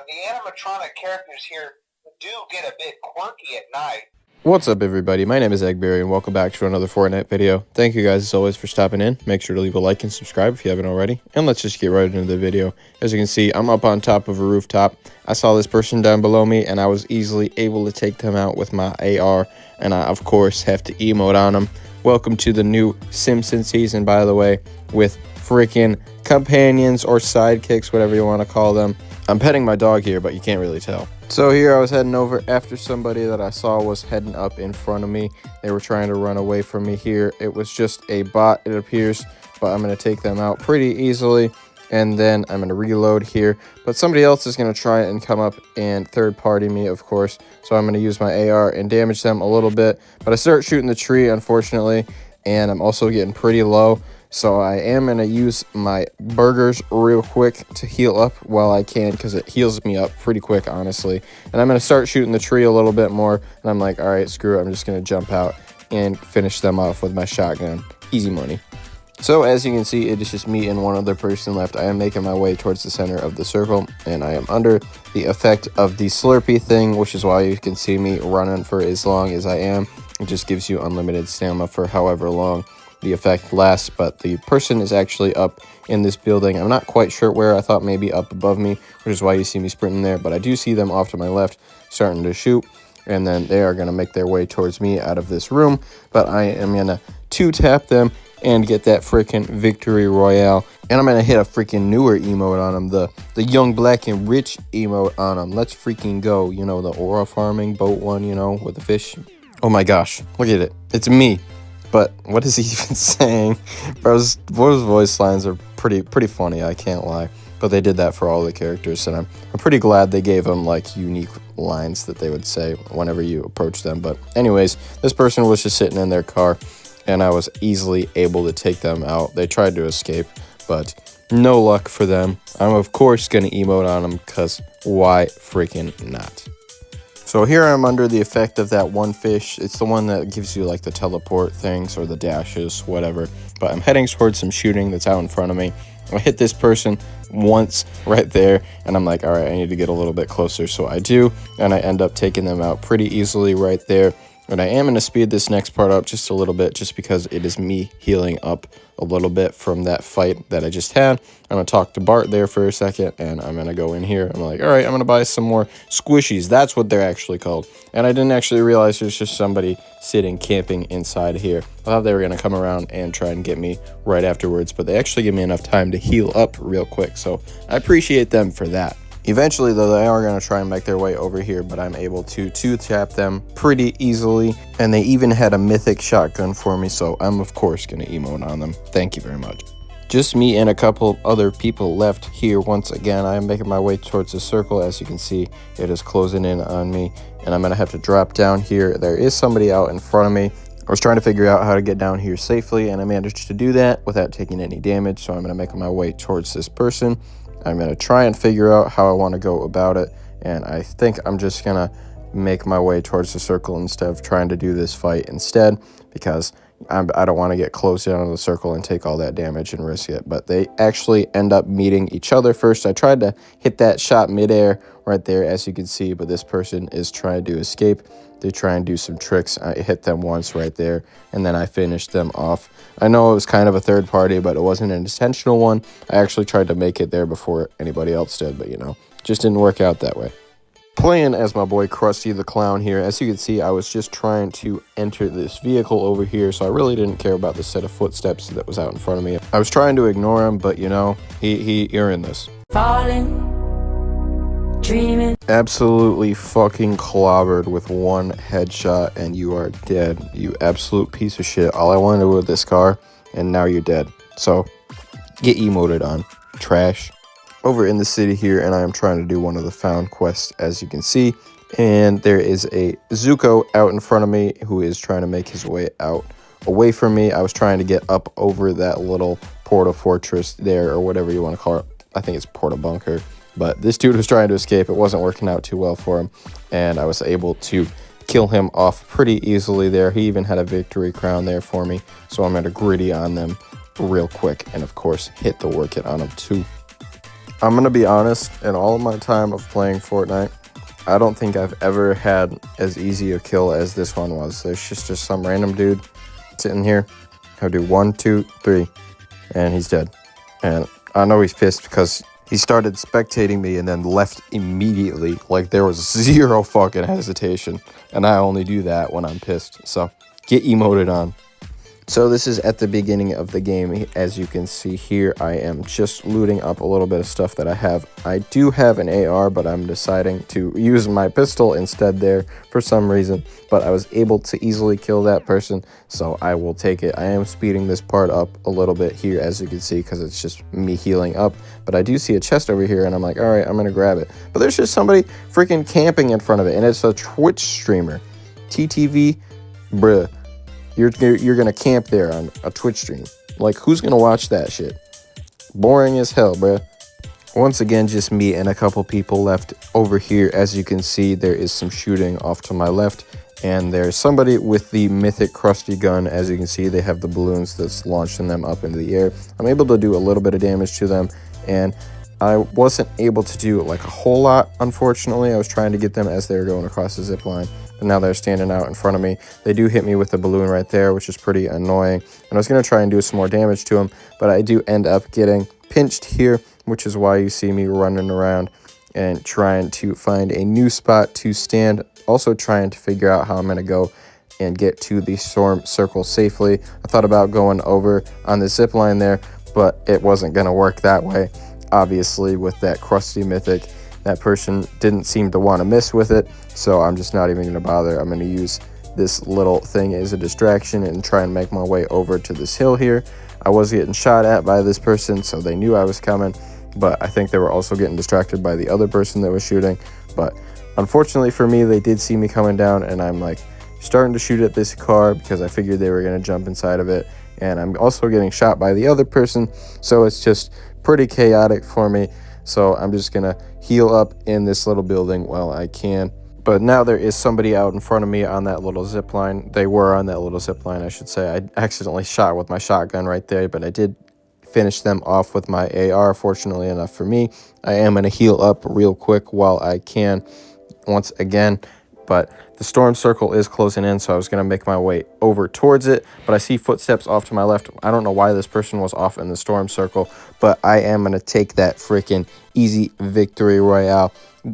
the animatronic characters here do get a bit quirky at night. What's up, everybody? My name is Eggberry, and welcome back to another Fortnite video. Thank you guys, as always, for stopping in. Make sure to leave a like and subscribe if you haven't already. And let's just get right into the video. As you can see, I'm up on top of a rooftop. I saw this person down below me, and I was easily able to take them out with my AR. And I, of course, have to emote on them. Welcome to the new Simpsons season, by the way, with freaking companions or sidekicks, whatever you want to call them. I'm petting my dog here, but you can't really tell. So here I was heading over after somebody that I saw was heading up in front of me. They were trying to run away from me here. It was just a bot, it appears, but I'm going to take them out pretty easily. And then I'm going to reload here. But somebody else is going to try and come up and third party me, of course. So I'm going to use my AR and damage them a little bit. But I start shooting the tree, unfortunately. And I'm also getting pretty low. So I am going to use my burgers real quick to heal up while I can, because it heals me up pretty quick, honestly. And I'm going to start shooting the tree a little bit more. And I'm like, all right, screw it. I'm just going to jump out and finish them off with my shotgun. Easy money. So as you can see, it is just me and one other person left. I am making my way towards the center of the circle, and I am under the effect of the Slurpee thing, which is why you can see me running for as long as I am. It just gives you unlimited stamina for however long the effect lasts. But the person is actually up in this building. I'm not quite sure where. I thought maybe up above me, which is why you see me sprinting there. But I do see them off to my left starting to shoot, and then they are going to make their way towards me out of this room. But I am going to two-tap them and get that freaking victory royale. And I'm going to hit a freaking newer emote on them, the young, black, and rich emote on them. Let's freaking go. You know, the aura farming boat one, you know, with the fish. Oh my gosh, look at it. It's me. But what is he even saying? Bro's voice lines are pretty funny, I can't lie. But they did that for all the characters, and I'm pretty glad they gave them like unique lines that they would say whenever you approach them. But anyways, this person was just sitting in their car, and I was easily able to take them out. They tried to escape, but no luck for them. I'm of course gonna emote on them, because why freaking not? So here I'm under the effect of that one fish. It's the one that gives you like the teleport things or the dashes, whatever. But I'm heading towards some shooting that's out in front of me. I hit this person once right there, and I'm like, all right, I need to get a little bit closer. So I do, and I end up taking them out pretty easily right there. And I am going to speed this next part up just a little bit, just because it is me healing up a little bit from that fight that I just had. I'm going to talk to Bart there for a second, and I'm going to go in here. I'm like, all right, I'm going to buy some more squishies. That's what they're actually called. And I didn't actually realize there's just somebody sitting camping inside here. I thought they were going to come around and try and get me right afterwards, but they actually give me enough time to heal up real quick. So I appreciate them for that. Eventually, though, they are going to try and make their way over here, but I'm able to two-tap them pretty easily. And they even had a mythic shotgun for me, so I'm, of course, going to emote on them. Thank you very much. Just me and a couple of other people left here once again. I am making my way towards the circle. As you can see, it is closing in on me, and I'm going to have to drop down here. There is somebody out in front of me. I was trying to figure out how to get down here safely, and I managed to do that without taking any damage, so I'm going to make my way towards this person. I'm going to try and figure out how I want to go about it, and I think I'm just going to make my way towards the circle instead of trying to do this fight instead, because I don't want to get close down to the circle and take all that damage and risk it. But they actually end up meeting each other first. I tried to hit that shot midair right there, as you can see, but this person is trying to escape. They try and do some tricks. I hit them once right there, and then I finished them off. I know it was kind of a third party, but it wasn't an intentional one. I actually tried to make it there before anybody else did, but you know, just didn't work out that way. Playing as my boy Krusty the Clown here. As you can see, I was just trying to enter this vehicle over here, so I really didn't care about the set of footsteps that was out in front of me. I was trying to ignore him, but you know, you're in this. Falling. Dreaming. Absolutely fucking clobbered with one headshot, and you are dead. You absolute piece of shit. All I wanted was this car, and now you're dead. So get emoted on, trash. Over in the city here, and I am trying to do one of the found quests, as you can see, and there is a Zuko out in front of me who is trying to make his way out away from me. I was trying to get up over that little porta fortress there, or whatever you want to call it. I think it's porta bunker. But this dude was trying to escape. It wasn't working out too well for him, and I was able to kill him off pretty easily there. He even had a victory crown there for me, so I'm going to gritty on them real quick, and of course hit the work it on them too. I'm gonna be honest, in all of my time of playing Fortnite, I don't think I've ever had as easy a kill as this one was. There's just some random dude sitting here. I'll do 1, 2, 3, and he's dead. And I know he's pissed because he started spectating me and then left immediately. Like, there was zero fucking hesitation. And I only do that when I'm pissed. So, get emoted on. So this is at the beginning of the game. As you can see here, I am just looting up a little bit of stuff that I have. I do have an AR, but I'm deciding to use my pistol instead there for some reason. But I was able to easily kill that person, so I will take it. I am speeding this part up a little bit here, as you can see, because it's just me healing up. But I do see a chest over here, and I'm like, all right, I'm going to grab it. But there's just somebody freaking camping in front of it, and it's a Twitch streamer. TTV, bruh. You're gonna camp there on a Twitch stream. Like, who's gonna watch that shit? Boring as hell, bruh. Once again, just me and a couple people left over here. As you can see, there is some shooting off to my left, and there's somebody with the mythic crusty gun. As you can see, they have the balloons that's launching them up into the air. I'm able to do a little bit of damage to them, and I wasn't able to do like a whole lot, unfortunately. I was trying to get them as they were going across the zip line, but now they're standing out in front of me. They do hit me with the balloon right there, which is pretty annoying. And I was going to try and do some more damage to them, but I do end up getting pinched here, which is why you see me running around and trying to find a new spot to stand. Also trying to figure out how I'm going to go and get to the storm circle safely. I thought about going over on the zip line there, but it wasn't going to work that way. Obviously, with that crusty mythic, that person didn't seem to want to miss with it, so I'm just not even going to bother. I'm going to use this little thing as a distraction and try and make my way over to this hill here. I was getting shot at by this person, so they knew I was coming, but I think they were also getting distracted by the other person that was shooting. But unfortunately for me, they did see me coming down, and I'm like starting to shoot at this car because I figured they were going to jump inside of it, and I'm also getting shot by the other person, so it's just pretty chaotic for me. So I'm just gonna heal up in this little building while I can. But now there is somebody out in front of me on that little zip line. They were on that little zip line, I should say. I accidentally shot with my shotgun right there, but I did finish them off with my AR, fortunately enough for me. I am gonna heal up real quick while I can once again. But the storm circle is closing in, so I was going to make my way over towards it. But I see footsteps off to my left. I don't know why this person was off in the storm circle, but I am going to take that freaking easy victory royale.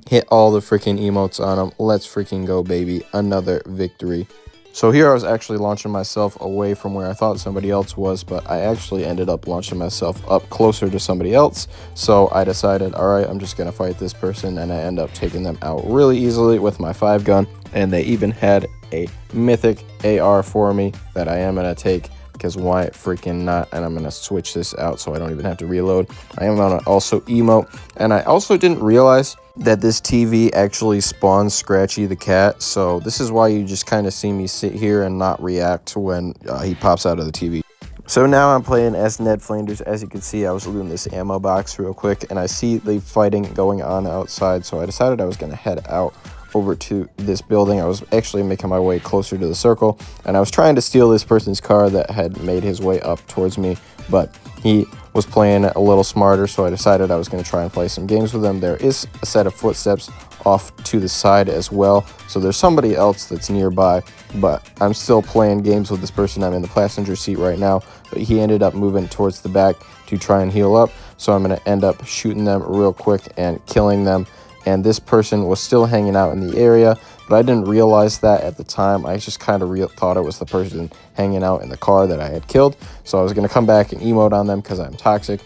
Hit all the freaking emotes on them. Let's freaking go, baby. Another victory. So here I was actually launching myself away from where I thought somebody else was, but I actually ended up launching myself up closer to somebody else. So I decided, all right, I'm just going to fight this person, and I end up taking them out really easily with my 5-gun. And they even had a mythic AR for me that I am going to take, because why freaking not? And I'm going to switch this out so I don't even have to reload. I am going to also emote, and I also didn't realize that this TV actually spawns Scratchy the cat, so this is why you just kind of see me sit here and not react when he pops out of the TV. So now I'm playing as Ned Flanders. As you can see, I was looting this ammo box real quick, and I see the fighting going on outside, so I decided I was going to head out over to this building. I was actually making my way closer to the circle, and I was trying to steal this person's car that had made his way up towards me, but he was playing a little smarter, so I decided I was going to try and play some games with him. There is a set of footsteps off to the side as well, so there's somebody else that's nearby, but I'm still playing games with this person. I'm in the passenger seat right now, but he ended up moving towards the back to try and heal up, so I'm going to end up shooting them real quick and killing them. And this person was still hanging out in the area, but I didn't realize that at the time. I just kind of thought it was the person hanging out in the car that I had killed. So I was going to come back and emote on them because I'm toxic.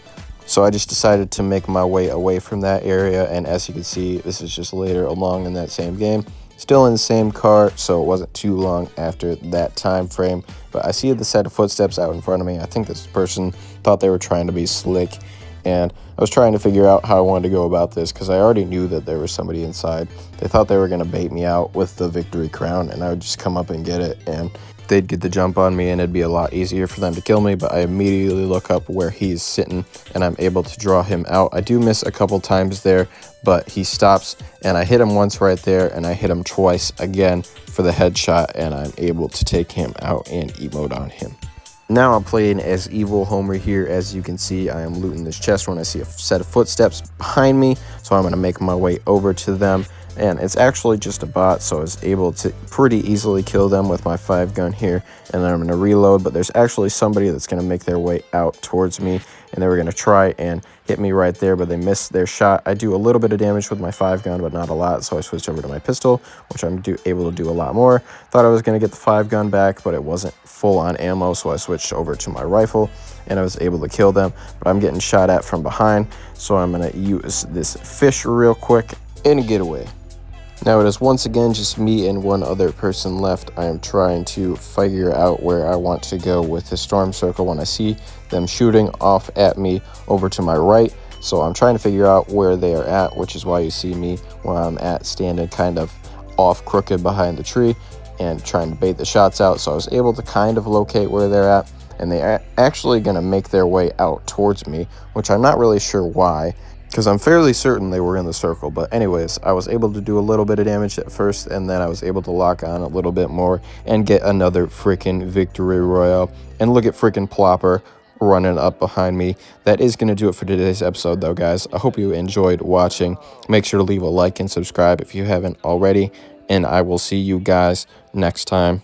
So I just decided to make my way away from that area. And as you can see, this is just later along in that same game. Still in the same car, so it wasn't too long after that time frame. But I see the set of footsteps out in front of me. I think this person thought they were trying to be slick, and I was trying to figure out how I wanted to go about this because I already knew that there was somebody inside. They thought they were going to bait me out with the victory crown, and I would just come up and get it, and they'd get the jump on me, and it'd be a lot easier for them to kill me. But I immediately look up where he's sitting, and I'm able to draw him out. I do miss a couple times there, but he stops, and I hit him once right there, and I hit him twice again for the headshot, and I'm able to take him out and emote on him. Now I'm playing as Evil Homer here. As you can see, I am looting this chest when I see a set of footsteps behind me. So I'm going to make my way over to them. And it's actually just a bot, so I was able to pretty easily kill them with my 5-gun here. And then I'm going to reload, but there's actually somebody that's going to make their way out towards me. And they were going to try and hit me right there, but they missed their shot. I do a little bit of damage with my 5-gun, but not a lot, so I switched over to my pistol, which I'm able to do a lot more. Thought I was going to get the 5-gun back, but it wasn't full on ammo, so I switched over to my rifle, and I was able to kill them. But I'm getting shot at from behind, so I'm going to use this fish real quick and get away. Now it is once again just me and one other person left. I am trying to figure out where I want to go with the storm circle when I see them shooting off at me over to my right. So I'm trying to figure out where they are at, which is why you see me where I'm at standing kind of off crooked behind the tree and trying to bait the shots out. So I was able to kind of locate where they're at, and they are actually going to make their way out towards me, which I'm not really sure why, because I'm fairly certain they were in the circle. But anyways, I was able to do a little bit of damage at first, and then I was able to lock on a little bit more and get another freaking victory royale. And look at freaking Plopper running up behind me. That is going to do it for today's episode though, guys. I hope you enjoyed watching. Make sure to leave a like and subscribe if you haven't already, and I will see you guys next time.